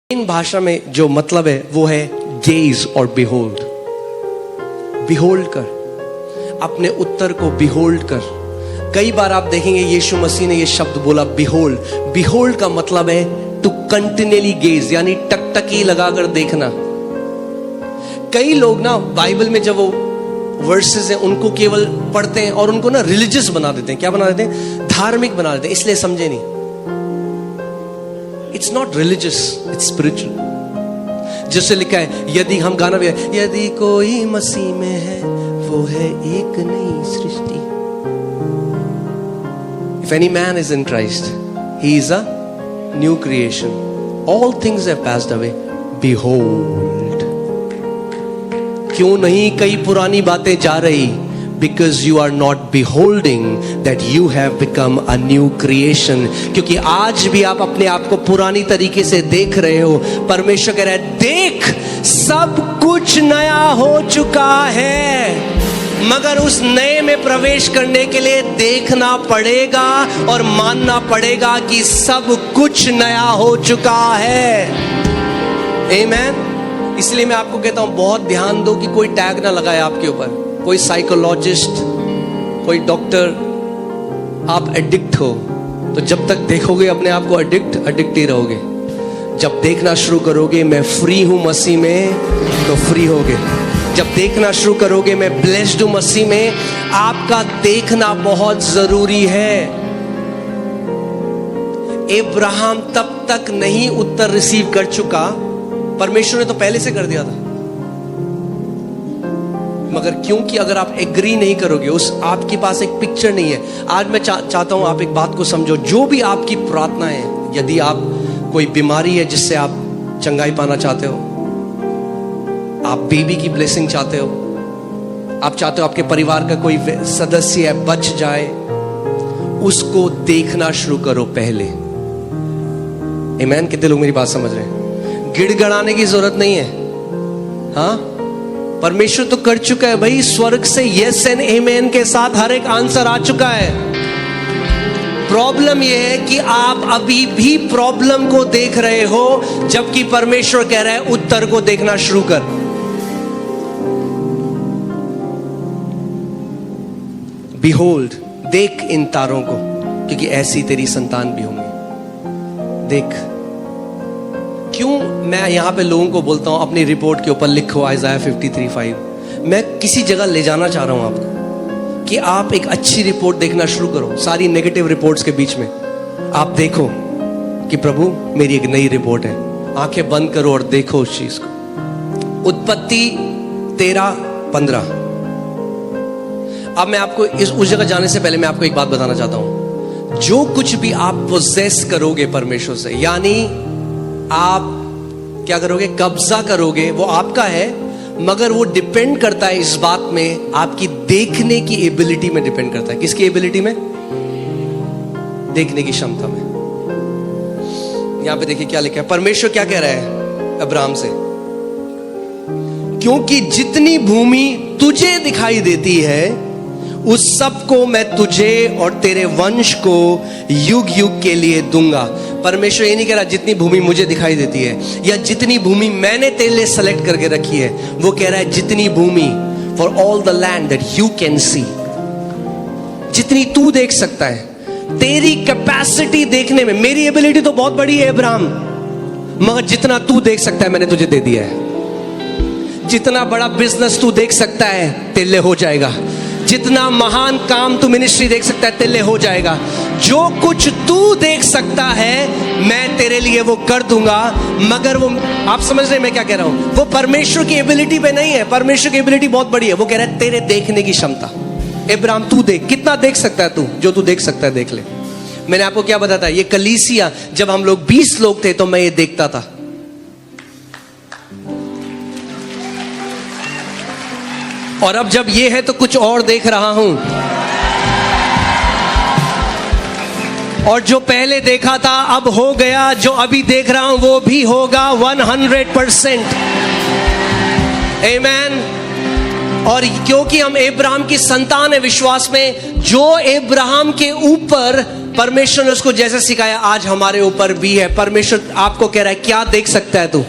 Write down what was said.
इन भाषा में जो मतलब है वो है गेज और बिहोल्ड। बिहोल्ड कर, अपने उत्तर को बिहोल्ड कर। कई बार आप देखेंगे यीशु मसीह ने ये शब्द बोला बिहोल्ड। बिहोल्ड का मतलब है टू कंटिन्यूअली गेज, यानी टकटकी लगाकर देखना। कई लोग ना बाइबल में जब वो वर्सेस हैं उनको केवल पढ़ते हैं और उनको ना रिलीजियस बना देते हैं। क्या बना देते हैं? धार्मिक बना देते हैं, इसलिए समझे नहीं। It's not religious, it's spiritual. जैसे लिखा है, यदि हम गाना भी है, यदि कोई मसीह में है वो है एक नई सृष्टि। If any man is in Christ, he is a new creation. All things have passed away. Behold. क्यों नहीं कई पुरानी बातें जा रही? Because you are not beholding that you have become a new creation. क्योंकि आज भी आप अपने आप को पुरानी तरीके से देख रहे हो। परमेश्वर कह रहा है, देख सब कुछ नया हो चुका है। मगर उस नए में प्रवेश करने के लिए देखना पड़ेगा और मानना पड़ेगा कि सब कुछ नया हो चुका है। आमीन। इसलिए मैं आपको कहता हूं, बहुत ध्यान दो कि कोई टैग ना लगाए आपके ऊपर। कोई साइकोलॉजिस्ट, कोई डॉक्टर, आप एडिक्ट हो तो जब तक देखोगे अपने आप को एडिक्ट ही रहोगे। जब देखना शुरू करोगे मैं फ्री हूं मसीह में, तो फ्री होगे। जब देखना शुरू करोगे मैं ब्लेस्ड हूं मसीह में, आपका देखना बहुत जरूरी है। अब्राहम तब तक नहीं उत्तर रिसीव कर चुका, परमेश्वर ने तो पहले से कर दिया था। मगर क्योंकि अगर आप एग्री नहीं करोगे, उस आपके पास एक पिक्चर नहीं है। आज मैं चाहता हूं आप एक बात को समझो। जो भी आपकी प्रार्थना है, यदि आप कोई बीमारी है जिससे आप चंगाई पाना चाहते हो, आप बेबी की ब्लेसिंग चाहते हो, आप चाहते हो आपके परिवार का कोई सदस्य है बच जाए, उसको देखना शुरू करो पहले। आमीन। कितने लोग मेरी बात समझ रहे हैं? गिड़गड़ाने की जरूरत नहीं है। हाँ, परमेश्वर तो कर चुका है भाई। स्वर्ग से यस एंड आमीन के साथ हर एक आंसर आ चुका है। प्रॉब्लम यह है कि आप अभी भी प्रॉब्लम को देख रहे हो, जबकि परमेश्वर कह रहा है उत्तर को देखना शुरू कर। बिहोल्ड, देख इन तारों को, क्योंकि ऐसी तेरी संतान भी होंगी। देख। क्यों मैं यहां पे लोगों को बोलता हूं अपनी रिपोर्ट के ऊपर लिखो आइज़ाया 53:5। मैं किसी जगह ले जाना चाह रहा हूं आपको कि आप एक अच्छी रिपोर्ट देखना शुरू करो। सारी नेगेटिव रिपोर्ट्स के बीच में आप देखो कि प्रभु मेरी एक नई रिपोर्ट है। आंखें बंद करो और देखो उस चीज को। उत्पत्ति 13:15। अब मैं आपको उस जगह जाने से पहले मैं आपको एक बात बताना चाहता हूं। जो कुछ भी आप पोजेस करोगे परमेश्वर से, यानी आप क्या करोगे? कब्जा करोगे, वो आपका है, मगर वो डिपेंड करता है इस बात में, आपकी देखने की एबिलिटी में डिपेंड करता है। किसकी एबिलिटी में? देखने की क्षमता में। यहां पे देखिए क्या लिखा है। परमेश्वर क्या कह रहा है अब्राहम से? क्योंकि जितनी भूमि तुझे दिखाई देती है उस सब को मैं तुझे और तेरे वंश को युग युग के लिए दूंगा। परमेश्वर ये नहीं कह रहा जितनी भूमि मुझे दिखाई देती है या जितनी भूमि मैंने तेरे लिए सेलेक्ट करके रखी है। वो कह रहा है जितनी भूमि, for all the land that you can see. जितनी तू देख सकता है। तेरी कैपेसिटी देखने में, मेरी एबिलिटी तो बहुत बड़ी है अब्राहम, मगर जितना तू देख सकता है मैंने तुझे दे दिया है। जितना बड़ा बिजनेस तू देख सकता है तेरे लिए हो जाएगा। जितना महान काम तू मिनिस्ट्री देख सकता है तेरे लिए हो जाएगा। जो कुछ तू देख सकता है मैं तेरे लिए वो कर दूंगा। मगर वो, आप समझ रहे हैं मैं क्या कह रहा हूं? वो परमेश्वर की एबिलिटी पे नहीं है। परमेश्वर की एबिलिटी बहुत बड़ी है। वो कह रहा है तेरे देखने की क्षमता। अब्राहम तू देख, कितना देख सकता है तू? जो तू देख सकता है देख ले। मैंने आपको क्या बताया? ये कलीसिया, जब हम लोग 20 लोग थे तो मैं ये देखता था। और अब जब ये है तो कुछ और देख रहा हूं। और जो पहले देखा था अब हो गया, जो अभी देख रहा हूं वो भी होगा 100%। आमीन। और क्योंकि हम अब्राहम की संतान है विश्वास में, जो अब्राहम के ऊपर परमेश्वर ने उसको जैसे सिखाया आज हमारे ऊपर भी है। परमेश्वर आपको कह रहा है क्या देख सकता है तू?